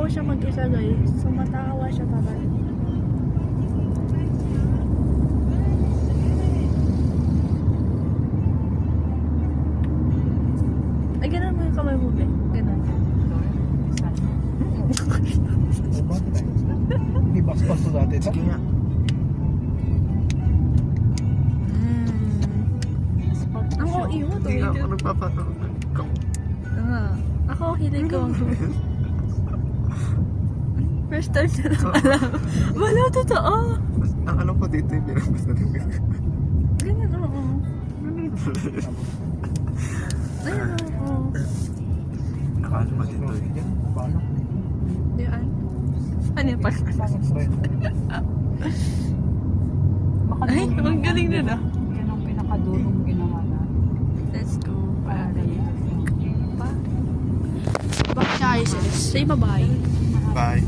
po siya mag-isa guys. So matawa siya talaga. Ay, ganun mo yung kamay mo, be. Ganun. May box-box to dati. Sige nga. Ako, iyo to. Hindi ako nagpapatawag. Ikaw. Ako, hilig ko. First time na lang alam. Wala, totoo. Ang alam ko dito yung binabas na rin. Ganyan, oo. Ayun, oo. Nakaalam pa dito eh. Paano? Diyan. Ano yung part? Ay, ang galing na na. Yan ang pinakadulong ginawa na. Let's go. Bye. Bye, guys. Say bye-bye. Bye.